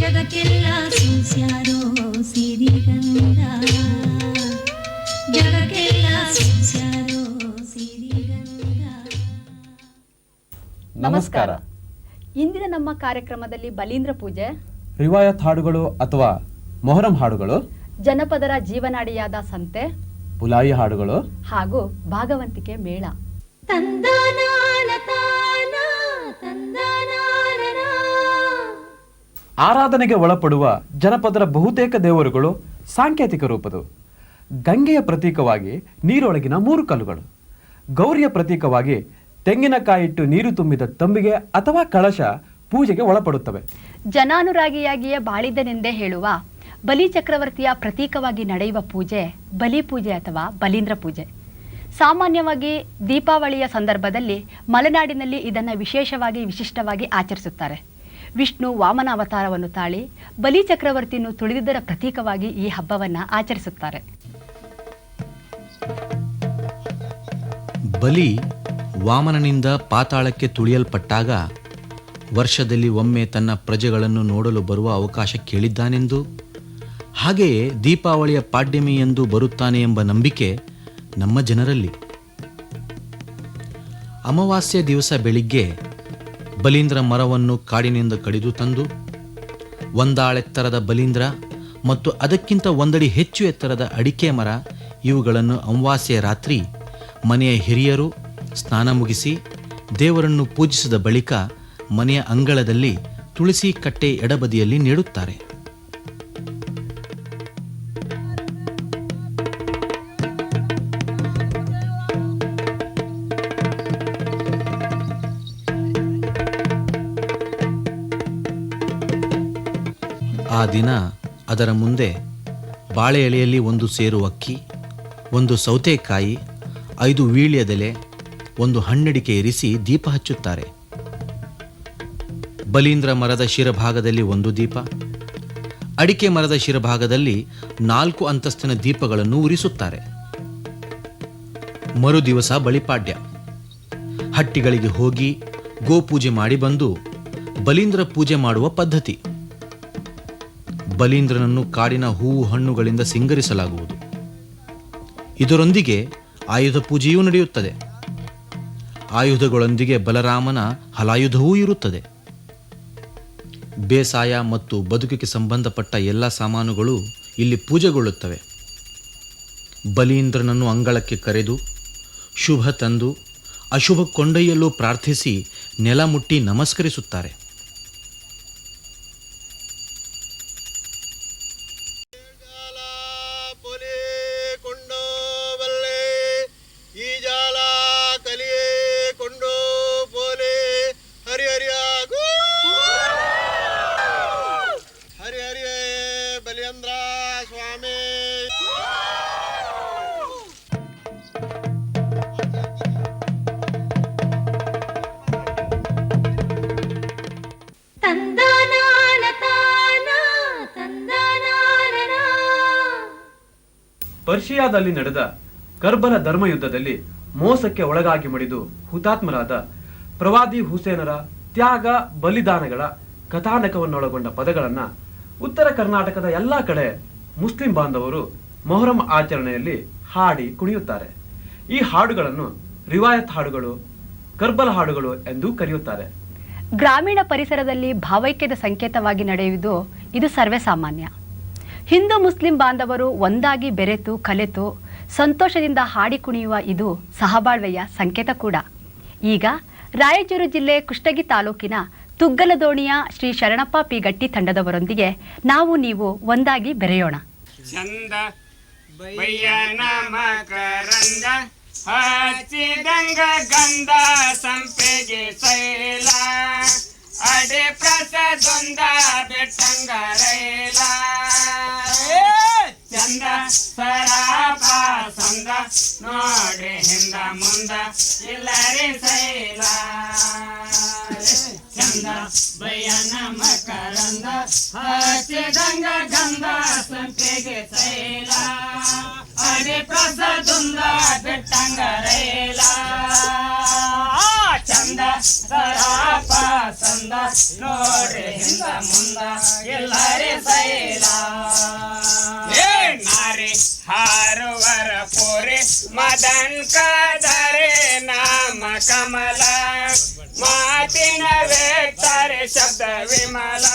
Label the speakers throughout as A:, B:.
A: ಜಗಕ್ಕೆಲ್ಲ ಸೂಸ್ಯಾರೋ ಸಿರಿಗಂಧ, ಜಗಕ್ಕೆಲ್ಲ ಸೂಸ್ಯಾರೋ ಸಿರಿಗಂಧ.
B: ನಮಸ್ಕಾರ.
C: ಇಂದಿನ ನಮ್ಮ ಕಾರ್ಯಕ್ರಮದಲ್ಲಿ ಬಲೀಂದ್ರ ಪೂಜೆ,
B: ರಿವಾಯತ್ ಹಾಡುಗಳು ಅಥವಾ ಮೊಹರಂ ಹಾಡುಗಳು,
C: ಜನಪದರ ಜೀವನಾಡಿಯಾದ ಸಂತೆ,
B: ಪುಲಾಯಿ ಹಾಡುಗಳು
C: ಹಾಗೂ ಭಾಗವಂತಿಕೆ ಮೇಳ.
B: ಆರಾಧನೆಗೆ ಒಳಪಡುವ ಜನಪದರ ಬಹುತೇಕ ದೇವರುಗಳು ಸಾಂಕೇತಿಕ ರೂಪದು. ಗಂಗೆಯ ಪ್ರತೀಕವಾಗಿ ನೀರೊಳಗಿನ 3 ಕಲ್ಲುಗಳು, ಗೌರಿಯ ಪ್ರತೀಕವಾಗಿ ತೆಂಗಿನಕಾಯಿಟ್ಟು ನೀರು ತುಂಬಿದ ತಂಬಿಗೆ ಅಥವಾ ಕಳಶ ಪೂಜೆಗೆ ಒಳಪಡುತ್ತವೆ.
C: ಜನಾನುರಾಗಿಯಾಗಿಯೇ ಬಾಳಿದನೆಂದೇ ಹೇಳುವ ಬಲಿ ಚಕ್ರವರ್ತಿಯ ಪ್ರತೀಕವಾಗಿ ನಡೆಯುವ ಪೂಜೆ ಬಲಿ ಪೂಜೆ ಅಥವಾ ಬಲೀಂದ್ರ ಪೂಜೆ. ಸಾಮಾನ್ಯವಾಗಿ ದೀಪಾವಳಿಯ ಸಂದರ್ಭದಲ್ಲಿ ಮಲೆನಾಡಿನಲ್ಲಿ ಇದನ್ನು ವಿಶಿಷ್ಟವಾಗಿ ಆಚರಿಸುತ್ತಾರೆ. ವಿಷ್ಣು ವಾಮನ ಅವತಾರವನ್ನು ತಾಳಿ ಬಲಿ ಚಕ್ರವರ್ತಿಯನ್ನು ತುಳಿದಿದ್ದರ ಪ್ರತೀಕವಾಗಿ ಈ ಹಬ್ಬವನ್ನು ಆಚರಿಸುತ್ತಾರೆ.
D: ಬಲಿ ವಾಮನನಿಂದ ಪಾತಾಳಕ್ಕೆ ತುಳಿಯಲ್ಪಟ್ಟಾಗ ವರ್ಷದಲ್ಲಿ ಒಮ್ಮೆ ತನ್ನ ಪ್ರಜೆಗಳನ್ನು ನೋಡಲು ಬರುವ ಅವಕಾಶ ಕೇಳಿದ್ದಾನೆಂದು, ಹಾಗೆಯೇ ದೀಪಾವಳಿಯ ಪಾಡ್ಯಮಿಯೆಂದು ಬರುತ್ತಾನೆ ಎಂಬ ನಂಬಿಕೆ ನಮ್ಮ ಜನರಲ್ಲಿ. ಅಮಾವಾಸ್ಯೆ ದಿವಸ ಬೆಳಿಗ್ಗೆ ಬಲೀಂದ್ರ ಮರವನ್ನು ಕಾಡಿನಿಂದ ಕಡಿದು ತಂದು ಒಂದಾಳೆತ್ತರದ ಬಲೀಂದ್ರ ಮತ್ತು ಅದಕ್ಕಿಂತ ಒಂದಡಿ ಹೆಚ್ಚು ಎತ್ತರದ ಅಡಿಕೆ ಮರ ಇವುಗಳನ್ನು ಅಮಾವಾಸ್ಯೆಯ ರಾತ್ರಿ ಮನೆಯ ಹಿರಿಯರು ಸ್ನಾನ ಮುಗಿಸಿ ದೇವರನ್ನು ಪೂಜಿಸಿದ ಬಳಿಕ ಮನೆಯ ಅಂಗಳದಲ್ಲಿ ತುಳಸಿ ಕಟ್ಟೆ ಎಡಬದಿಯಲ್ಲಿ ನೆಡುತ್ತಾರೆ. ಆ ದಿನ ಅದರ ಮುಂದೆ ಬಾಳೆ ಎಲೆಯಲ್ಲಿ 1 ಸೇರು ಅಕ್ಕಿ, 1 ಸೌತೆಕಾಯಿ, 5 ವೀಳ್ಯದೆಲೆ, 1 ಹಣ್ಣಡಿಕೆ ಇರಿಸಿ ದೀಪ ಹಚ್ಚುತ್ತಾರೆ. ಬಲೀಂದ್ರ ಮರದ ಶಿರಭಾಗದಲ್ಲಿ 1 ದೀಪ, ಅಡಿಕೆ ಮರದ ಶಿರಭಾಗದಲ್ಲಿ 4 ಅಂತಸ್ತಿನ ದೀಪಗಳನ್ನು ಉರಿಸುತ್ತಾರೆ. ಮರುದಿವಸ ಬಳಿಪಾಡ್ಯ. ಹಟ್ಟಿಗಳಿಗೆ ಹೋಗಿ ಗೋಪೂಜೆ ಮಾಡಿ ಬಂದು ಬಲೀಂದ್ರ ಪೂಜೆ ಮಾಡುವ ಪದ್ಧತಿ. ಬಲೀಂದ್ರನನ್ನು ಕಾಡಿನ ಹೂವು ಹಣ್ಣುಗಳಿಂದ ಸಿಂಗರಿಸಲಾಗುವುದು. ಇದರೊಂದಿಗೆ ಆಯುಧ ಪೂಜೆಯೂ ನಡೆಯುತ್ತದೆ. ಆಯುಧಗಳೊಂದಿಗೆ ಬಲರಾಮನ ಹಲಾಯುಧವೂ ಇರುತ್ತದೆ. ಬೇಸಾಯ ಮತ್ತು ಬದುಕಿಗೆ ಸಂಬಂಧಪಟ್ಟ ಎಲ್ಲ ಸಾಮಾನುಗಳು ಇಲ್ಲಿ ಪೂಜೆಗೊಳ್ಳುತ್ತವೆ. ಬಲೀಂದ್ರನನ್ನು ಅಂಗಳಕ್ಕೆ ಕರೆದು ಶುಭ ತಂದು ಅಶುಭ ಕೊಂಡೊಯ್ಯಲು ಪ್ರಾರ್ಥಿಸಿ ನೆಲ ಮುಟ್ಟಿ ನಮಸ್ಕರಿಸುತ್ತಾರೆ.
B: ಪರ್ಷಿಯಾದಲ್ಲಿ ನಡೆದ ಕರ್ಬಲ ಧರ್ಮಯುದ್ಧದಲ್ಲಿ ಮೋಸಕ್ಕೆ ಒಳಗಾಗಿ ಮಡಿದು ಹುತಾತ್ಮರಾದ ಪ್ರವಾದಿ ಹುಸೇನರ ತ್ಯಾಗ ಬಲಿದಾನಗಳ ಕಥಾನಕವನ್ನೊಳಗೊಂಡ ಪದಗಳನ್ನು ಉತ್ತರ ಕರ್ನಾಟಕದ ಎಲ್ಲ ಕಡೆ ಮುಸ್ಲಿಂ ಬಾಂಧವರು ಮೊಹರಂ ಆಚರಣೆಯಲ್ಲಿ ಹಾಡಿ ಕುಣಿಯುತ್ತಾರೆ. ಈ ಹಾಡುಗಳನ್ನು ರಿವಾಯತ್ ಹಾಡುಗಳು, ಕರ್ಬಲ ಹಾಡುಗಳು ಎಂದು ಕರೆಯುತ್ತಾರೆ.
C: ಗ್ರಾಮೀಣ ಪರಿಸರದಲ್ಲಿ ಭಾವೈಕ್ಯದ ಸಂಕೇತವಾಗಿ ನಡೆಯುವುದು ಇದು ಸರ್ವೇ ಸಾಮಾನ್ಯ. ಹಿಂದೂ ಮುಸ್ಲಿಂ ಬಾಂಧವರು ಒಂದಾಗಿ ಬೆರೆತು ಕಲೆತು ಸಂತೋಷದಿಂದ ಹಾಡಿ ಕುಣಿಯುವ ಇದು ಸಹಬಾಳ್ವೆಯ ಸಂಕೇತ ಕೂಡ. ಈಗ ರಾಯಚೂರು ಜಿಲ್ಲೆ ಕುಷ್ಟಗಿ ತಾಲೂಕಿನ ತುಗ್ಗಲದೋಣಿಯ ಶ್ರೀ ಶರಣಪ್ಪ ಪಿ ಗಟ್ಟಿ ತಂಡದವರೊಂದಿಗೆ ನೀವು ಒಂದಾಗಿ ಬೆರೆಯೋಣ.
E: ಚಂದ ಬಯ್ಯನ ಮಕರಂದ ಹಚ್ಚಿದಂಗ ಗಂಧ ಸಂಪೆಗೆ ಸೈಲ ಅಡೆ ಪ್ರಸದೊಂದ ಬೆಟ್ಟಂಗ ರೈಲ ಚಂದ ಸರಾಪ ಸಂದ ನೋಡ್ರಿ ಹಿಂದ ಮುಂದ ಇಲ್ಲರಿ ಸೈಲ ಚಂದ ಬಯ್ಯನ ಮಕರಂದ ಹಚ್ಚಿದಂಗ ಗಂಧ ಸಂಪೆಗೆ ಸೈಲ ಅಡೆ ಪ್ರಸದೊಂದ ಬೆಟ್ಟಂಗ ರೈಲ ಚಂದ ಗಂಧ ಸರಾಪ ಸಂದ ನೋಡ್ರಿ ಹಿಂದ ಮುಂದ ಎಲ್ಲರೇ ಸೈಲ ಏ ನಾರಿ ಹಾರುವರ ಪೋರೆ ಮದನ್ ಕದರೆ ನಾಮ ಕಮಲ ಮಾತಿನ ವೇಕ್ತಾರೆ ಶಬ್ದ ವಿಮಲ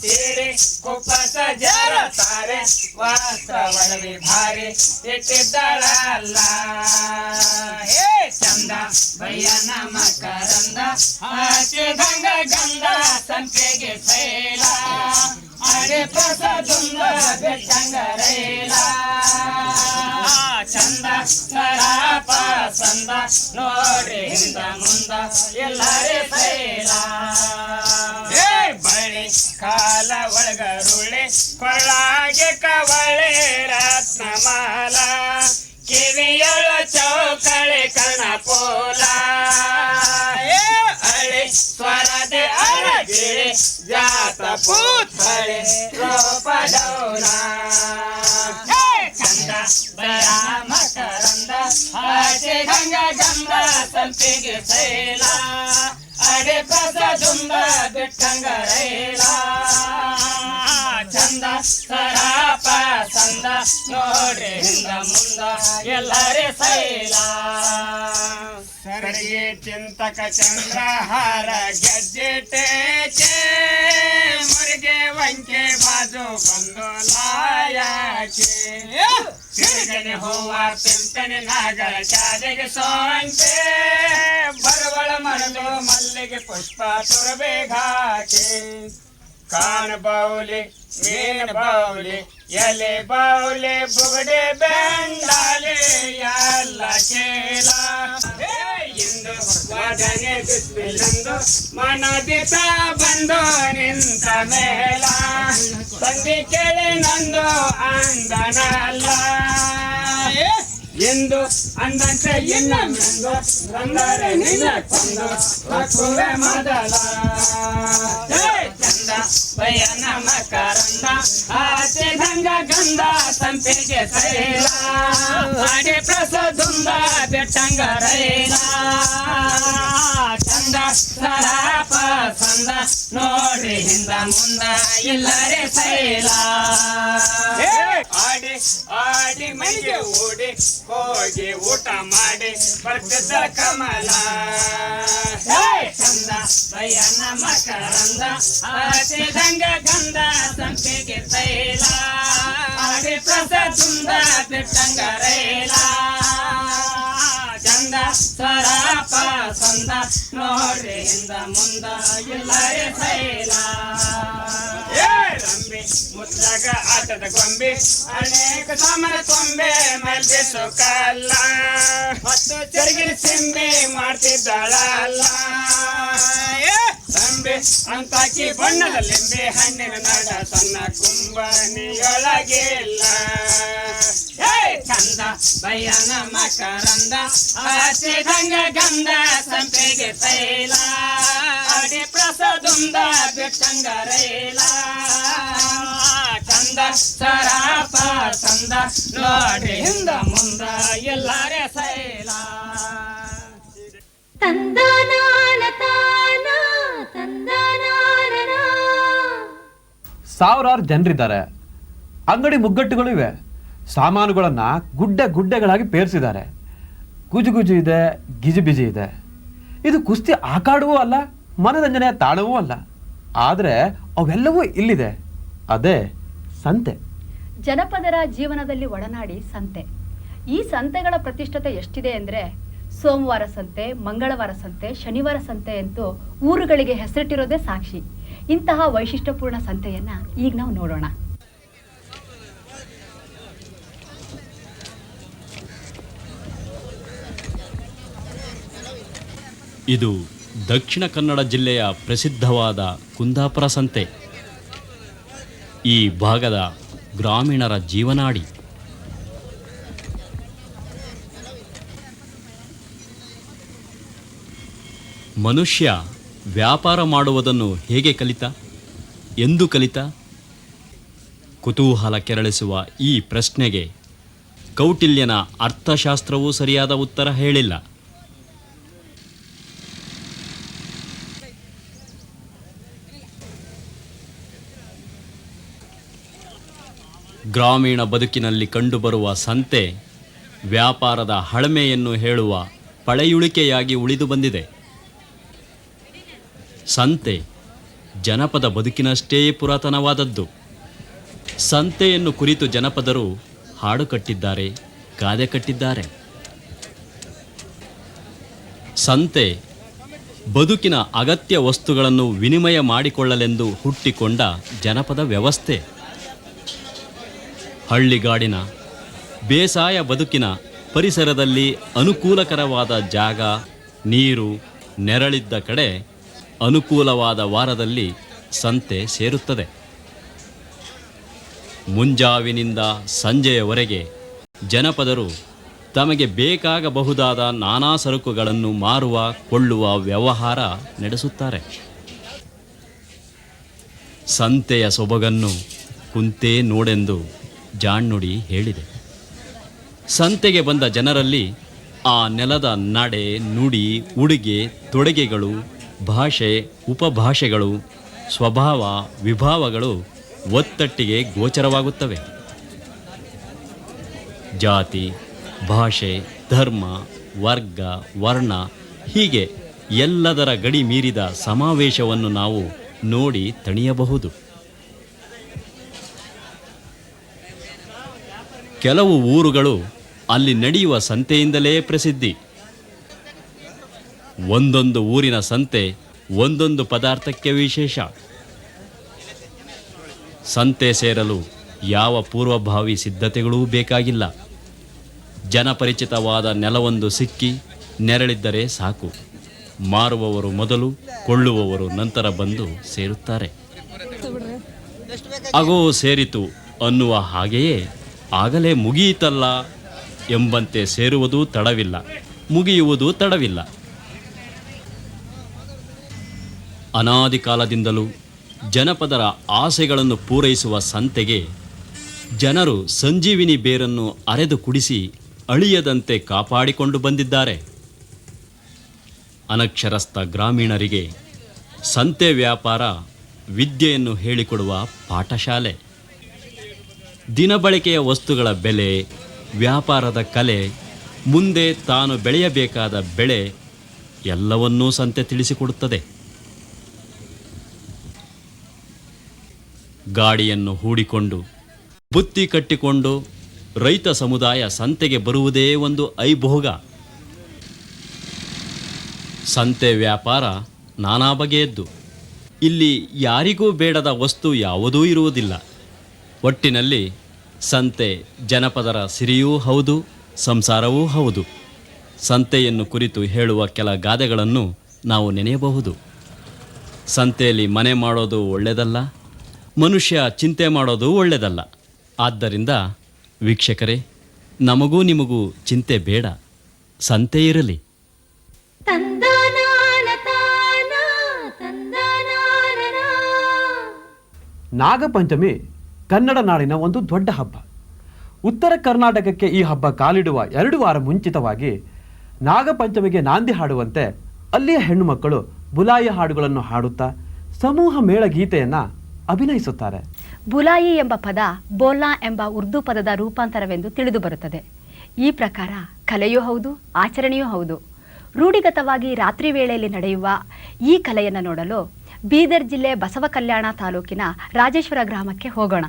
E: ತೀರಿ ಕುಪ್ಪಸ ಜರ ತಾರೆ ವಸ್ತ್ರ ಒಡವಿ ಭಾರಿ ಇಟ್ಟಿದ್ದಳಲ್ಲ ಹೇ ಚಂದ ಬಯ್ಯನ ಮಕರಂದ ಹಚ್ಚಿದಂಗ ಗಂಧ ಸಂಪೆಗೆ ಸೈಲ ಅಡೆ ಪ್ರಸದುಂದ ಬೆಟ್ಟಂಗ ರೈಲ ಚಂದ ಸರಾಪ ಸಂದ ನೋಡ್ರಿ ಹಿಂದ ಮುಂದ ಎಲ್ಲರೇ ಸೈಲ ಬಳಿ ಕಾಲ ಒಳಗರುಳೆ ಕೊರಳಾಗೆ ಕವಳೆ ರತ್ನಮಾಲ ಕಿವಿಯಳ ಚೌಕಳೆ ಕರ್ಣಪೋಲ ಅಳೆ ಸ್ವರದೆ ಅರಗಿಳೆ ಜಾತ ಪೂಥಳೆ ರೂಪಡೌಲ ಚಂದ ಬಯಾಮ ಕರಂದ ಆಚೆ ಗಂಗ ಗಂಧ ಸಂಪಿಗೆ ಸೈಲ ಅಡೆ ಪ್ರಸದುಂಬ ಬಿಟ್ಟಂಗ ರೈಲ ಚಂದ ಸರಾಪ ಸಂದ ನೋಡ್ರಿ ಹಿಂದ ಮುಂದ ಎಲ್ಲರೇ ಸೈಲ ಸರಿಗೆ ಚಿಂತಕ ಚಂದ್ರಹಾರ ಗೆಜ್ಜೆಟೇಕೆ ಮುರಿಗೆ ವಂಕೆ ಬಾಜು ಬಂದು ಲಾಯಕೆ ತಿರುಗನೆ ಹೂವ ಪಿಂಪನೆ ನಾಗರ ಚಾದೆಗೆ ಸೋಂಕೆ ಬರುವಳ ಮರಳು ಮಲ್ಲಿಗೆ ಪುಷ್ಪ ತುರಬೇಘಾಕೆ ಕಾಣ ಬಾವುಲಿ ಮೀನ ಬಾವುಲಿ ಎಲೆ ಬಾವುಲಿ ಬುಗಡೆ ಬೆಂಡಾಲೆ ಎಲ್ಲ ಕೇಳ ಇಂದು ವಾದನೆ ಬಿಸಿಲಂದು ಮನದಿತ ಬಂದು ನಿಂತ ಮೇಲ ತಂದಿ ಕೇಳಿ ನಂದು ಅಂದನಲ್ಲ ಎಂದು ಅಂದಂತೆ ಇನ್ನೊಂದು ಬಂದರೆ ನಿನ್ನ ಕೊಂದು ಹಾಕುವೆ ಮೊದಲ ಚಂದ ಬಯ್ಯನ ಮಕರಂದ ಆಚೆ ಗಂಗ ಗಂಧ ಸಂಪಿಗೆ ಸೈಲ ಅಡೆ ಪ್ರಸದುಂದ ಬೆಟ್ಟಂಗ ರೈಲ ಚಂದ ಸರಾಪ ಸಂದ ನೋಡ್ರಿ ಹಿಂದ ಮುಂದ ಎಲ್ಲರೇ ಸೈಲ ಆಡಿ ಆಡಿ ಮೈಗೆ ಓಡಿ ಹೋಗಿ ಊಟ ಮಾಡಿ ಬರ್ತಿದ್ದ ಕಮಲ ಚಂದ ಬಯ್ಯನ ಮಕರಂದ ಹಚ್ಚಿದಂಗ ಗಂಧ ಸಂಪಿಗೆ ಸೈಲ ಅಡೆ ಪ್ರಸದುಂದ ಬಿಟ್ಟಂಗ ರೈಲ ಚಂದ ಸರಾಪ ಸಂದ ನೋಡ್ರಿ ಹಿಂದ ಮುಂದ ಎಲ್ಲರೇ ಸೈಲ ರಂಬೆ ಮುತ್ತಾಗ ಆಟದ ಗೊಂಬೆ ಅನೇಕ ಸಾಮನ ಕೊಂಬೆ ಮಲ್ಬಿಸೋ ಕಲ್ಲ ಹೊತ್ತು ಚರಿಗಿನ ಸಿಂಬೆ ಮಾಡ್ತಿದ್ದಾಳಲ್ಲ ರಂಬೆ ಅಂತಾಕಿ ಬಣ್ಣದ ಲಿಂಬೆ ಹಣ್ಣಿನ ನಡ ಸಣ್ಣ ಕುಂಬನಿಯೊಳಗಿಲ್ಲ ಚಂದ ಬಯ್ಯನ ಮಕರಂದ ಹಚ್ಚಿದಂಗ ಗಂಧ ಸಂಪಿಗೆ ಸೈಲ ಅಡೆ ಪ್ರಸದುಂದ ಬಿಟ್ಟಂಗ ರೈಲ ಚಂದ ಸರಾಪ ಸಂದ ನೋಡ್ರಿ ಹಿಂದ ಮುಂದ ಎಲ್ಲರೇ ಸೈಲ
A: ತಂದನಾನ ತಾನ ತಂದನಾನ
B: ಸಾವಿರಾರು ಜನರಿದ್ದಾರೆ. ಅಂಗಡಿ ಮುಗ್ಗಟ್ಟುಗಳು ಇವೆ. ಸಾಮಾನುಗಳನ್ನು ಗುಡ್ಡೆಗಳಾಗಿ ಪೇರಿಸಿದ್ದಾರೆ. ಗುಜುಗುಜು ಇದೆ, ಗಿಜಿಬಿಜಿ ಇದೆ. ಇದು ಕುಸ್ತಿ ಆಕಾಡುವೂ ಅಲ್ಲ, ಮನರಂಜನೆಯ ತಾಣವೂ ಅಲ್ಲ. ಆದರೆ ಅವೆಲ್ಲವೂ ಇಲ್ಲಿದೆ. ಅದೇ ಸಂತೆ.
C: ಜನಪದರ ಜೀವನದಲ್ಲಿ ಒಡನಾಡಿ ಸಂತೆ. ಈ ಸಂತೆಗಳ ಪ್ರತಿಷ್ಠತೆ ಎಷ್ಟಿದೆ ಅಂದರೆ ಸೋಮವಾರ ಸಂತೆ, ಮಂಗಳವಾರ ಸಂತೆ, ಶನಿವಾರ ಸಂತೆ ಅಂತೂ ಊರುಗಳಿಗೆ ಹೆಸರಿಟ್ಟಿರೋದೇ ಸಾಕ್ಷಿ. ಇಂತಹ ವೈಶಿಷ್ಟ್ಯಪೂರ್ಣ ಸಂತೆಯನ್ನು ಈಗ ನಾವು ನೋಡೋಣ.
F: ಇದು ದಕ್ಷಿಣ ಕನ್ನಡ ಜಿಲ್ಲೆಯ ಪ್ರಸಿದ್ಧವಾದ ಕುಂದಾಪುರ ಸಂತೆ. ಈ ಭಾಗದ ಗ್ರಾಮೀಣರ ಜೀವನಾಡಿ. ಮನುಷ್ಯ ವ್ಯಾಪಾರ ಮಾಡುವುದನ್ನು ಹೇಗೆ ಕಲಿತ, ಎಂದು ಕಲಿತ? ಕುತೂಹಲ ಕೆರಳಿಸುವ ಈ ಪ್ರಶ್ನೆಗೆ ಕೌಟಿಲ್ಯನ ಅರ್ಥಶಾಸ್ತ್ರವೂ ಸರಿಯಾದ ಉತ್ತರ ಹೇಳಿಲ್ಲ. ಗ್ರಾಮೀಣ ಬದುಕಿನಲ್ಲಿ ಕಂಡುಬರುವ ಸಂತೆ ವ್ಯಾಪಾರದ ಹಳಮೆಯನ್ನು ಹೇಳುವ ಪಳೆಯುಳಿಕೆಯಾಗಿ ಉಳಿದು ಬಂದಿದೆ. ಸಂತೆ ಜನಪದ ಬದುಕಿನಷ್ಟೇ ಪುರಾತನವಾದದ್ದು. ಸಂತೆಯನ್ನು ಕುರಿತು ಜನಪದರು ಹಾಡು ಕಟ್ಟಿದ್ದಾರೆ, ಗಾದೆ ಕಟ್ಟಿದ್ದಾರೆ. ಸಂತೆ ಬದುಕಿನ ಅಗತ್ಯ ವಸ್ತುಗಳನ್ನು ವಿನಿಮಯ ಮಾಡಿಕೊಳ್ಳಲೆಂದು ಹುಟ್ಟಿಕೊಂಡ ಜನಪದ ವ್ಯವಸ್ಥೆ. ಹಳ್ಳಿಗಾಡಿನ ಬೇಸಾಯ ಬದುಕಿನ ಪರಿಸರದಲ್ಲಿ ಅನುಕೂಲಕರವಾದ ಜಾಗ, ನೀರು, ನೆರಳಿದ್ದ ಕಡೆ ಅನುಕೂಲವಾದ ವಾರದಲ್ಲಿ ಸಂತೆ ಸೇರುತ್ತದೆ. ಮುಂಜಾವಿನಿಂದ ಸಂಜೆಯವರೆಗೆ ಜನಪದರು ತಮಗೆ ಬೇಕಾಗಬಹುದಾದ ನಾನಾ ಸರಕುಗಳನ್ನು ಮಾರುವ ಕೊಳ್ಳುವ ವ್ಯವಹಾರ ನಡೆಸುತ್ತಾರೆ. ಸಂತೆಯ ಸೊಬಗನ್ನು ಕುಂತೇ ನೋಡೆಂದು ಜಾಣ್ನುಡಿ ಹೇಳಿದೆ. ಸಂತೆಗೆ ಬಂದ ಜನರಲ್ಲಿ ಆ ನೆಲದ ನಡೆ, ನುಡಿ, ಉಡುಗೆ ತೊಡುಗೆಗಳು, ಭಾಷೆ, ಉಪಭಾಷೆಗಳು, ಸ್ವಭಾವ, ವಿಭಾವಗಳು ಒತ್ತಟ್ಟಿಗೆ ಗೋಚರವಾಗುತ್ತವೆ. ಜಾತಿ, ಭಾಷೆ, ಧರ್ಮ, ವರ್ಗ, ವರ್ಣ ಹೀಗೆ ಎಲ್ಲದರ ಗಡಿ ಮೀರಿದ ಸಮಾವೇಶವನ್ನು ನಾವು ನೋಡಿ ತಣಿಯಬಹುದು. ಕೆಲವು ಊರುಗಳು ಅಲ್ಲಿ ನಡೆಯುವ ಸಂತೆಯಿಂದಲೇ ಪ್ರಸಿದ್ಧಿ. ಒಂದೊಂದು ಊರಿನ ಸಂತೆ ಒಂದೊಂದು ಪದಾರ್ಥಕ್ಕೆ ವಿಶೇಷ. ಸಂತೆ ಸೇರಲು ಯಾವ ಪೂರ್ವಭಾವಿ ಸಿದ್ಧತೆಗಳೂ ಬೇಕಾಗಿಲ್ಲ. ಜನಪರಿಚಿತವಾದ ನೆಲವೊಂದು ಸಿಕ್ಕಿ ನೆರಳಿದ್ದರೆ ಸಾಕು. ಮಾರುವವರು ಮೊದಲು, ಕೊಳ್ಳುವವರು ನಂತರ ಬಂದು ಸೇರುತ್ತಾರೆ. ಆಗೋ ಸೇರಿತು ಅನ್ನುವ ಹಾಗೆಯೇ ಆಗಲೇ ಮುಗಿಯಿತಲ್ಲ ಎಂಬಂತೆ ಸೇರುವುದೂ ತಡವಿಲ್ಲ, ಮುಗಿಯುವುದೂ ತಡವಿಲ್ಲ. ಅನಾದಿ ಕಾಲದಿಂದಲೂ ಜನಪದರ ಆಸೆಗಳನ್ನು ಪೂರೈಸುವ ಸಂತೆಗೆ ಜನರು ಸಂಜೀವಿನಿ ಬೇರನ್ನು ಅರೆದು ಕುಡಿಸಿ ಅಳಿಯದಂತೆ ಕಾಪಾಡಿಕೊಂಡು ಬಂದಿದ್ದಾರೆ. ಅನಕ್ಷರಸ್ಥ ಗ್ರಾಮೀಣರಿಗೆ ಸಂತೆ ವ್ಯಾಪಾರ ವಿದ್ಯೆಯನ್ನು ಹೇಳಿಕೊಡುವ ಪಾಠಶಾಲೆ. ದಿನಬಳಕೆಯ ವಸ್ತುಗಳ ಬೆಲೆ, ವ್ಯಾಪಾರದ ಕಲೆ, ಮುಂದೆ ತಾನು ಬೆಳೆಯಬೇಕಾದ ಬೆಳೆ ಎಲ್ಲವನ್ನೂ ಸಂತೆ ತಿಳಿಸಿಕೊಡುತ್ತದೆ. ಗಾಡಿಯನ್ನು ಹೂಡಿಕೊಂಡು ಬುತ್ತಿ ಕಟ್ಟಿಕೊಂಡು ರೈತ ಸಮುದಾಯ ಸಂತೆಗೆ ಬರುವುದೇ ಒಂದು ಐಭೋಗ. ಸಂತೆ ವ್ಯಾಪಾರ ನಾನಾ ಬಗೆಯದ್ದು. ಇಲ್ಲಿ ಯಾರಿಗೂ ಬೇಡದ ವಸ್ತು ಯಾವುದೂ ಇರುವುದಿಲ್ಲ. ಒಟ್ಟಿನಲ್ಲಿ ಸಂತೆ ಜನಪದರ ಸಿರಿಯೂ ಹೌದು, ಸಂಸಾರವೂ ಹೌದು. ಸಂತೆಯನ್ನು ಕುರಿತು ಹೇಳುವ ಕೆಲ ಗಾದೆಗಳನ್ನು ನಾವು ನೆನೆಯಬಹುದು. ಸಂತೆಯಲ್ಲಿ ಮನೆ ಮಾಡೋದು ಒಳ್ಳೆಯದಲ್ಲ, ಮನುಷ್ಯ ಚಿಂತೆ ಮಾಡೋದು ಒಳ್ಳೆಯದಲ್ಲ. ಆದ್ದರಿಂದ ವೀಕ್ಷಕರೇ, ನಮಗೂ ನಿಮಗೂ ಚಿಂತೆ ಬೇಡ, ಸಂತೆ ಇರಲಿ.
B: ನಾಗಪಂಚಮಿ ಕನ್ನಡ ನಾಡಿನ ಒಂದು ದೊಡ್ಡ ಹಬ್ಬ. ಉತ್ತರ ಕರ್ನಾಟಕಕ್ಕೆ ಈ ಹಬ್ಬ ಕಾಲಿಡುವ 2 ವಾರ ಮುಂಚಿತವಾಗಿ ನಾಗಪಂಚಮಿಗೆ ನಾಂದಿ ಹಾಡುವಂತೆ ಅಲ್ಲಿಯ ಹೆಣ್ಣು ಮಕ್ಕಳು ಬುಲಾಯಿ ಹಾಡುಗಳನ್ನು ಹಾಡುತ್ತಾ ಸಮೂಹ ಮೇಳ ಗೀತೆಯನ್ನು ಅಭಿನಯಿಸುತ್ತಾರೆ.
C: ಬುಲಾಯಿ ಎಂಬ ಪದ ಬೋಲಾ ಎಂಬ ಉರ್ದು ಪದದ ರೂಪಾಂತರವೆಂದು ತಿಳಿದು ಬರುತ್ತದೆ. ಈ ಪ್ರಕಾರ ಕಲೆಯೂ ಹೌದು, ಆಚರಣೆಯೂ ಹೌದು. ರೂಢಿಗತವಾಗಿ ರಾತ್ರಿ ವೇಳೆಯಲ್ಲಿ ನಡೆಯುವ ಈ ಕಲೆಯನ್ನು ನೋಡಲು ಬೀದರ್ ಜಿಲ್ಲೆ ಬಸವ ಕಲ್ಯಾಣ ತಾಲೂಕಿನ ರಾಜೇಶ್ವರ ಗ್ರಾಮಕ್ಕೆ ಹೋಗೋಣ.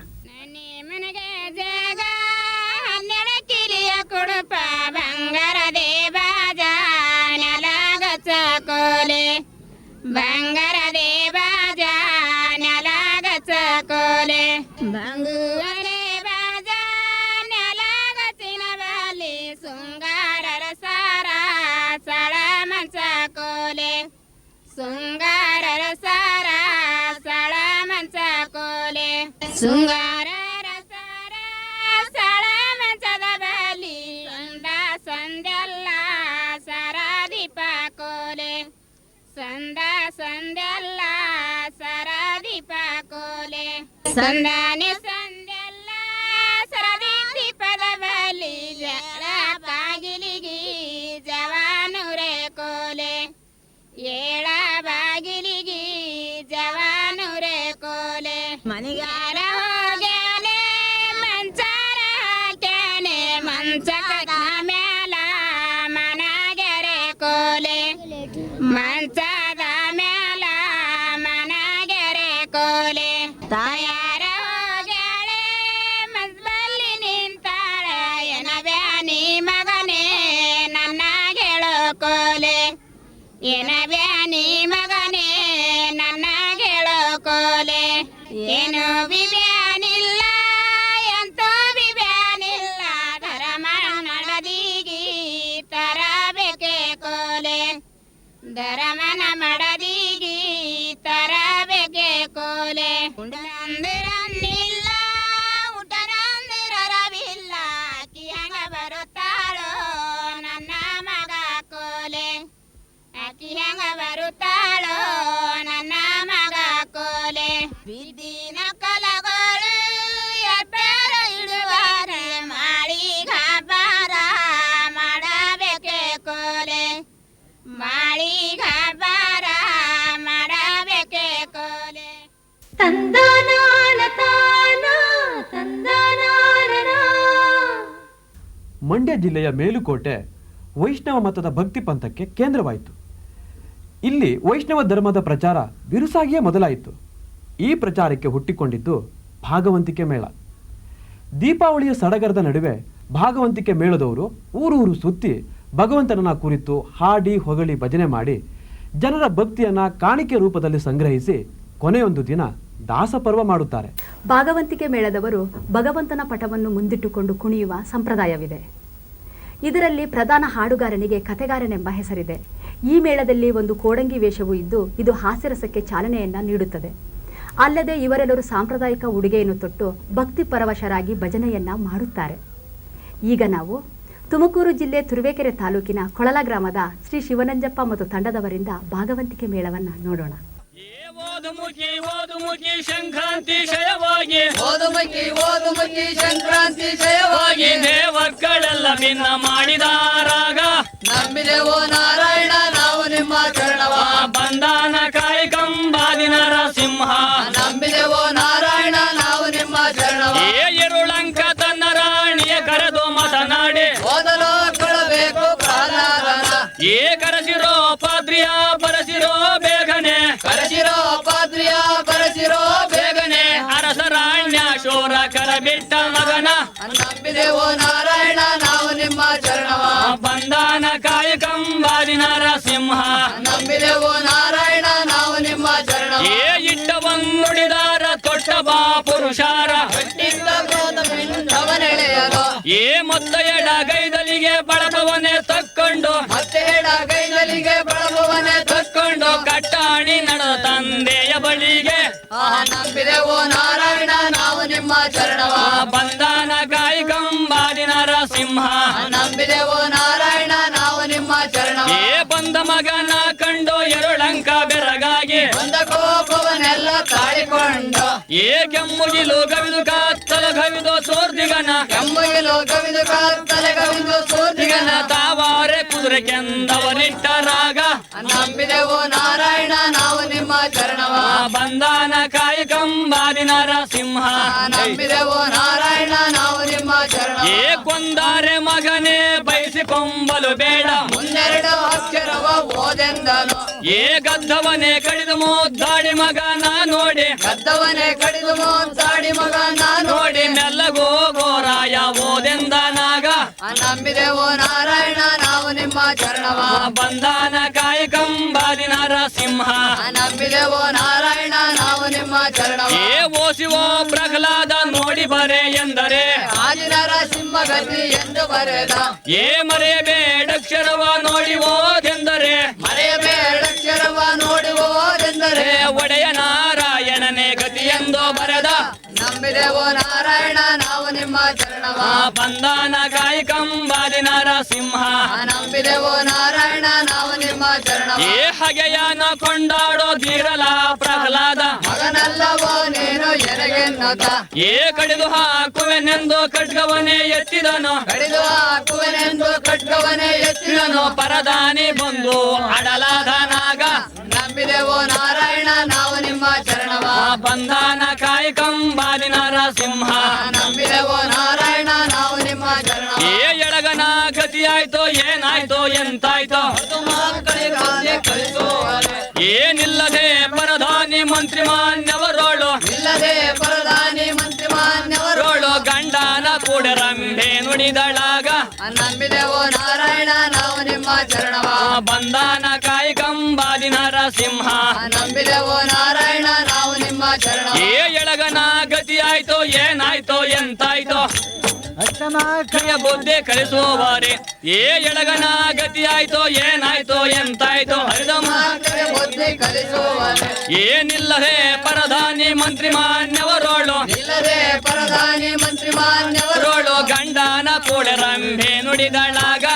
A: ಸುಂಗಾರರ ಸಾರ ಸಳ ಮಂಚದ ಬಲಿ ಸಂದ ಸಂದೆಲ್ಲ ಸರ ದೀಪ ಕೋಲೆ ಸಂದ ಸಂದೆಲ್ಲ ಸರ ದೀಪ ಕೋಲೆ ಸಂದಾನೆ ಸಂದೆಲ್ಲ ಸರದಿ ದೀಪದ ಬಲಿ ಜಳ ಬಾಗಿಲಿಗಿ ಜವಾನುರೆ ಕೋಲೆ ಏಳ ಬಾಗಿಲಿಗಿ ಜವಾನುರೆ ಕೋಲೆ ಮನಿಗಾರ ಹೋಗ್ಯಾಲೆ ಮಂಚ ತಾಯಾರ ಹೋಗ್ಯಾಳೆ ಮನ್ಸಲ್ಲಿ ನಿಂತಾಳೆ ಏನಬ್ಯಾನಿ ಮಗನೇ ನನ್ನ ಗೆಳೋ ಕೋಲೆ ಏನಬ್ಯಾನಿ ಮಗನೇ ನನ್ನ ಗೆಳೋ ಕೋಲೆ ಏನು ಬಿಬ್ಯಾನಿಲ್ಲ ಎಂತೂ ಬಿಬ್ಯಾನಿಲ್ಲ ಧರ್ಮ ನಡದಿಗಿ ತರಬೇಕೆ ಕೋಲೆ ಧರ್ಮನ ಮಡದಿಗಿ ತರಬೇಕೆ ಕೋಲೆ ಉಂಡಂದಿರನ್ನಿಲ್ಲ ಊಟನಂದಿರವಿಲ್ಲ ಅಕ್ಕಿ ಹಂಗ ಬರುತ್ತಾಳೋ ನನ್ನ ಮಗ ಕೋಲೆ ಅಕ್ಕಿ ಹಂಗ ಬರುತ್ತಾಳೋ ನನ್ನ ಮಗ ಕೋಲೆ ಬಿದ್ದಿನ ಕಲಗಳು ಎಬ್ಬರ ಇಡುವಾರೆ ಮಾಳಿಗ ಬಾರ ಮಾಡಬೇಕೆ ಕೋಲೆ ಮಾಳಿಗ ಬಾರ ಮಾಡಬೇಕೆ ಕೋಲೆ
B: ಮಂಡ್ಯ ಜಿಲ್ಲೆಯ ಮೇಲುಕೋಟೆ ವೈಷ್ಣವ ಮತದ ಭಕ್ತಿ ಪಂಥಕ್ಕೆ ಕೇಂದ್ರವಾಯಿತು. ಇಲ್ಲಿ ವೈಷ್ಣವ ಧರ್ಮದ ಪ್ರಚಾರ ಬಿರುಸಾಗಿಯೇ ಮೊದಲಾಯಿತು. ಈ ಪ್ರಚಾರಕ್ಕೆ ಹುಟ್ಟಿಕೊಂಡಿದ್ದು ಭಾಗವಂತಿಕೆ ಮೇಳ. ದೀಪಾವಳಿಯ ಸಡಗರದ ನಡುವೆ ಭಾಗವಂತಿಕೆ ಮೇಳದವರು ಊರೂರು ಸುತ್ತಿ ಭಗವಂತನನ್ನ ಕುರಿತು ಹಾಡಿ ಹೊಗಳಿ ಭಜನೆ ಮಾಡಿ ಜನರ ಭಕ್ತಿಯನ್ನ ಕಾಣಿಕೆ ರೂಪದಲ್ಲಿ ಸಂಗ್ರಹಿಸಿ ಕೊನೆಯೊಂದು ದಿನ ದಾಸಪರ್ವ ಮಾಡುತ್ತಾರೆ.
C: ಭಾಗವಂತಿಕೆ ಮೇಳದವರು ಭಗವಂತನ ಪಟವನ್ನು ಮುಂದಿಟ್ಟುಕೊಂಡು ಕುಣಿಯುವ ಸಂಪ್ರದಾಯವಿದೆ. ಇದರಲ್ಲಿ ಪ್ರಧಾನ ಹಾಡುಗಾರನಿಗೆ ಕಥೆಗಾರನೆಂಬ ಹೆಸರಿದೆ. ಈ ಮೇಳದಲ್ಲಿ ಒಂದು ಕೋಡಂಗಿ ವೇಷವೂ ಇದ್ದು ಇದು ಹಾಸ್ಯರಸಕ್ಕೆ ಚಾಲನೆಯನ್ನ ನೀಡುತ್ತದೆ. ಅಲ್ಲದೆ ಇವರೆಲ್ಲರೂ ಸಾಂಪ್ರದಾಯಿಕ ಉಡುಗೆಯನ್ನು ತೊಟ್ಟು ಭಕ್ತಿ ಪರವಶರಾಗಿ ಭಜನೆಯನ್ನ ಮಾಡುತ್ತಾರೆ. ಈಗ ನಾವು ತುಮಕೂರು ಜಿಲ್ಲೆ ತುರುವೇಕೆರೆ ತಾಲೂಕಿನ ಕೊಳಲ ಗ್ರಾಮದ ಶ್ರೀ ಶಿವನಂಜಪ್ಪ ಮತ್ತು ತಂಡದವರಿಂದ ಭಾಗವಂತಿಕೆ ಮೇಳವನ್ನ ನೋಡೋಣ.
E: ಓದುಮುಖಿ ಸಂಕ್ರಾಂತಿ ಶಯವಾಗಿ
G: ಓದುಮುಖಿ ಸಂಕ್ರಾಂತಿ ಜಯವಾಗಿ
E: ದೇವರ್ಗಳೆಲ್ಲ ಭಿನ್ನ ಮಾಡಿದಾರಾಗ
G: ನಂಬಿದೆವೋ ನಾರಾಯಣ ನಾವು ನಿಮ್ಮ ಚರಣವ
E: ಬಂಧನ ಕಾಯಕಂಬಾದಿ ನರಸಿಂಹ
G: ನಂಬಿದೆವೋ ನಾರಾಯಣ ನಾವು ನಿಮ್ಮ ಚರಣವ
E: ಇರುಳಂಕ ತನ್ನ ರಾಣಿಯ ಕರೆದು ಮಾತನಾಡಿ
G: ಓದಲು ಕೊಡಬೇಕು ಪ್ರಹ್ಲಾದನ
E: ಕರೆಸಿರೋ ಪಾದ್ರಿಯ ಬರಸಿರೋ ಬೇಗನೆ
G: ಕರೆಸಿರೋ ಪಾದ್ರಿಯ ಬರೆಸಿರೋ ಬೇಗನೆ
E: ಅರಸರಾಣ್ಯ ಶೋರ ಕರಬಿಟ್ಟ ಮಗನ
G: ನಂಬಿದೆವೋ ನಾರಾಯಣ ನಾವು ನಿಮ್ಮ ಚರಣವ
E: ಬಂಧನ ಕಾಯಕಂಬಾದಿ ನರಸಿಂಹ
G: ನಂಬಿದೆವೋ ನಾರಾಯಣ ನಾವು ನಿಮ್ಮ ಚರಣವ
E: ಇಟ್ಟ ನುಡಿದಾರ ತೊಟ್ಟ ಬಾ ಪುರುಷಾರ
G: ಅವನೆಳೆಯಲು
E: ಮೊತ್ತ ಎಡಗೈದಲಿಗೆ ಬಳಪವನ್ನೇ ತಕ್ಕೊಂಡು
G: ಮತ್ತೆ ಎಡಗೈದಲಿಗೆ ಬಳಪವನ್ನೇ
E: ತಕ್ಕೊಂಡು ಕಟ್ಟಾಣಿ ನಡೆದ ತಂದೆಯ ಬಳಿಗೆ
G: ನಂಬಿದೆವೋ ನಾರಾಯಣ ನಾವು ನಿಮ್ಮ ಚರಣವ
E: ಬಂಧನ ಕಾಯಕಂಬಾದಿ ನರಸಿಂಹ
G: ನಂಬಿದೆವೋ ನಾರಾಯಣ ನಾವು ನಿಮ್ಮ ಚರಣವ
E: ಬಂದ ಮಗನ ಕಂಡು ಎರಳಂಕ ಬೆರಗಾಗಿ
G: ಬಂದ ಕೋಪವನ್ನೆಲ್ಲ ತಾಳಿಕೊಂಡು
E: ಕೆಮ್ಮುಗಿಲು ಗವಿದು ಕಾತ್ತಲ ಗವಿದು ಸೋರ್ದಿಗನ
G: ಕೆಮ್ಮುಗಿಲು ಕವಿದು ಕಾತ್ತಲೆ ಕವಿದು ಸೋದಿಗನ
E: ತಾವಾರೆ ಕುದುರೆ ಕೆಂದವನಿಟ್ಟರಾಗ
G: ನಂಬಿದೆವೋ ನಾರಾಯಣ ನಾವು ನಿಮ್ಮ ಚರಣವ
E: ಬಂಧನ ಕಾಯಕಂಬಾದಿ ನರಸಿಂಹ
G: ನಂಬಿದೆವೋ ನಾರಾಯಣ ನಾವು ನಿಮ್ಮ ಚರಣವ
E: ಕೊಂದಾರೆ ಮಗನೇ ಬಯಸಿಕೊಂಬಲು ಬೇಡ
G: ಮುಂದೆರಡು ಅಕ್ಷರವ ಓದೆಂದನು
E: ಗದ್ದವನೇ ಕಡಿದು ಮುದ್ದಾಡಿ ಮಗನ ನೋಡಿ
G: ಗದ್ದವನೇ ಕಡಿದು ಮೋತಾಡಿ ಮಗನ
E: ನೋಡಿ ಮೆಲ್ಲಗೋ ಗೋರಾಯ ಓದೆಂದನಾಗ
G: ನಂಬಿದೆವೋ ನಾರಾಯಣ ನಾವು ನಿಮ್ಮ ಚರಣವ
E: ಬಂಧನ ಕಾಯಕಂಬಾದಿ ನರಸಿಂಹ
G: ನಂಬಿದೆವೋ ನಾರಾಯಣ ನಾವು ನಿಮ್ಮ ಚರಣವ
E: ಓಸಿವೋ ಪ್ರಹ್ಲಾದ ನೋಡಿ ಬರೆ ಎಂದರೆ
G: ಆದಿನರ ಸಿಂಹಗತಿ ಎಂದು ಬರೆದ
E: ಮರೆಯಬೇಡಕ್ಷರವ ನೋಡಿ ಓದೆಂದರೆ
G: ಮರೆಯಬೇಡಕ್ಷರವ ನೋಡುವುದೆಂದರೆ
E: ಒಡೆಯ ನಾರಾಯಣನೇ ಗತಿ ಎಂದು ಬರೆದ
G: ನಂಬಿದೆವೋ ನಾರಾಯಣ ನಾವು ನಿಮ್ಮ ಚರಣವ
E: ಬಂಧನ ಕಾಯಕಂಬಾದಿ ನರಸಿಂಹ
G: ನಂಬಿದೆವೋ ನಾರಾಯಣ ನಾವು ನಿಮ್ಮ ಚರಣವ
E: ಹಗೆಯನ ಕೊಂಡಾಡೋ ಧೀರಲ ಪ್ರಹ್ಲಾದ
G: ಮಗನಲ್ಲವೋ ನೀನು ಎನಗೆನ್ನತ
E: ಕಡಿದು ಹಾಕುವೆನೆಂದು ಖಡ್ಗವನೇ ಎತ್ತಿದನು
G: ಕಡಿದು ಹಾಕುವೆನೆಂದು ಖಡ್ಗವನೇ ಎತ್ತಿದನು
E: ಪರದಾನಿ ಬಂದು ಅಡಲಾದನಾಗ
G: ನಂಬಿದೆವೋ ನಾರಾಯಣ ನಾವು ನಿಮ್ಮ ಚರಣವ
E: ಬಂಧನ ಕಾಯಕಂಬಾದಿ ನರಸಿಂಹ
G: ನಂಬಿದೆವೋ ನಾರಾಯಣ ನಾವು ನಿಮ್ಮ ಚರಣವ
E: ಎಡಗನ ಗತಿಯಾಯ್ತೋ ಏನಾಯ್ತೋ ಎಂತಾಯ್ತೋ
G: ಮಕ್ಕಳಿಗಾದೆ ಕಲಿಸುವರೆ
E: ಏನಿಲ್ಲದೆ ಪರದಾನಿ ಮಂತ್ರಿ ಮಾನ್ಯವರೋಳು
G: ಇಲ್ಲದೆ
E: ನುಡಿದಳಾಗ
G: ನಂಬಿದೆವು ನಾರಾಯಣ ನಾವು ನಿಮ್ಮ ಚರಣವ
E: ಬಂದಾನ ಕಾಯಿ ಕಂಬಾದಿ ನರಸಿಂಹ
G: ನಂಬಿದೆವು ನಾರಾಯಣ ನಾವು ನಿಮ್ಮ ಚರಣವ
E: ಎಳಗನ ಗತಿ ಆಯ್ತು ಏನಾಯ್ತು ಎಂತಾಯ್ತು ಕೈಯ ಬುದ್ಧಿ ಕಲಿಸುವವರೇ ಎಳಗನ ಗತಿ ಆಯ್ತು ಏನಾಯ್ತು ಎಂತಾಯ್ತು ಹರಿದಮ್ಮ
G: ಬುದ್ಧಿ ಕಲಿಸುವವರೇ
E: ಏನಿಲ್ಲದೆ ಪರಧಾನಿ ಮಂತ್ರಿ ಮಾನ್ಯವರೋಳು
G: ಇಲ್ಲದೆ ಪರಧಾನಿ ಮಂತ್ರಿ ಮಾನ್ಯವರೋಳು
E: ಗಂಡನ ಕೂಡ ರಂಭೆ ನುಡಿದಳಾಗ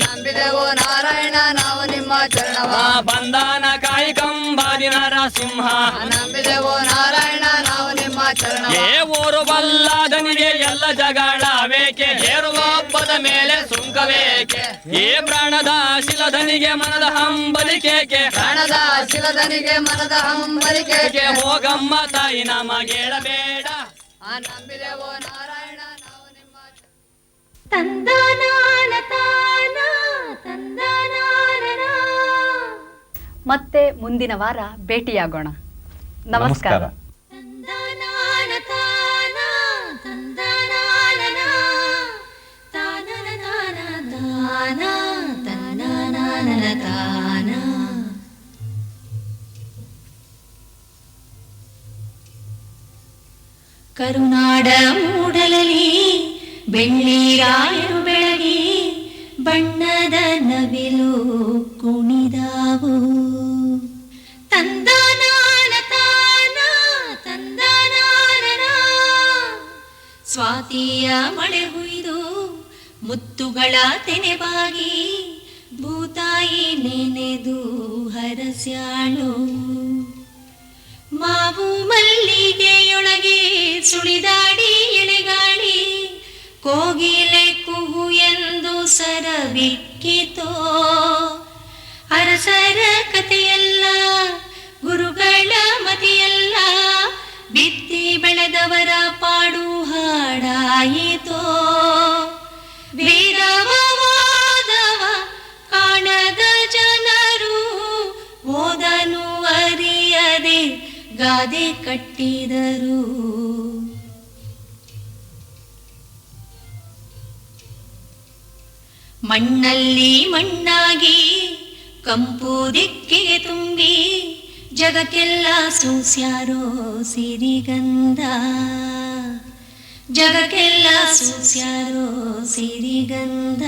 G: ನಂಬಿದೆವು ನಾರಾಯಣ ನಾವು ನಿಮ್ಮ ಚರಣವ
E: ಬಂದಾನ ಕಾಯಿ ಕಂಬಾದಿ ನರಸಿಂಹ
G: ನಂಬಿದೆವು ನಾರಾಯಣ ನಾವು ನಿಮ್ಮ ಚರಣವ
E: ಊರು ಬಲ್ಲಾದನಿಗೆ ಎಲ್ಲ ಜಗಳ ಬೇಕೆ ಏರುಗೊಬ್ಬದ ಮೇಲೆ ಸುಂಕವೇಕೆ ಪ್ರಾಣದ ಶಿಲಧನಿಗೆ ಮನದ ಹಂಬಲಿಕೆಗೆ
G: ಪ್ರಾಣದ ಶಿಲಧನಿಗೆ ಮನದ ಹಂಬಲಿಕೆಗೆ
E: ಹೋಗಮ್ಮ ತಾಯಿ ನಮಗೇಳಬೇಡ
G: ನಂಬಿದೆವು ನಾರಾಯಣ ನಾವು ನಿಮ್ಮ
A: ತಂದನಾನ ತಾನ ತಂದನಾನ.
C: ಮತ್ತೆ ಮುಂದಿನ ವಾರ ಭೇಟಿಯಾಗೋಣ. ನಮಸ್ಕಾರ.
A: ತಂದನಾನ ತಾನ ತಂದನಾನ ತಾನನ ತಾನ ತಾನ ತನ್ನನಾನ ತಾನ. ಕರುನಾಡ ಮೂಡಲಲಿ ಬೆಳ್ಳಿರಾಯರು ಬೆಳಗಿ ಬಣ್ಣದ ನವಿಲು ಕುಣಿದಾವು. ತಂದನಾನ ತಾನ ತಂದನಾನ. ಸ್ವಾತಿಯ ಮಳೆ ಹುಯ್ದು ಮುತ್ತುಗಳ ತೆನೆಬಾಗಿ ಭೂತಾಯಿ ನೆನೆದು ಹರಸ್ಯಾಳು. ಮಾವು ಮಲ್ಲಿಗೆಯೊಳಗೆ ಸುಳಿದಾಡಿ ಎಳೆಗಾಳಿ ಕೋಗಿಲೆ ಕುಹು ಎಂದು ಸರವಿಕ್ಕಿತೋ. ಅರಸರ ಕಥೆಯಲ್ಲ ಗುರುಗಳ ಮತಿಯಲ್ಲ ಬಿತ್ತಿ ಬೆಳೆದವರ ಪಾಡು ಹಾಡಾಯಿತೋ. ವೇದವ ವಾದವ ಕಾಣದ ಜನರು ಓದನು ಅರಿಯದೆ ಗಾದೆ ಕಟ್ಟಿದರು. ಮಣ್ಣಲ್ಲಿ ಮಣ್ಣಾಗಿ ಕಂಪು ದಿಕ್ಕಿಗೆ ತುಂಬಿ ಜಗಕ್ಕೆಲ್ಲ ಸೂಸ್ಯಾರೋ ಸಿರಿಗಂಧ. ಜಗಕ್ಕೆಲ್ಲ ಸೂಸ್ಯಾರೋ ಸಿರಿಗಂಧ.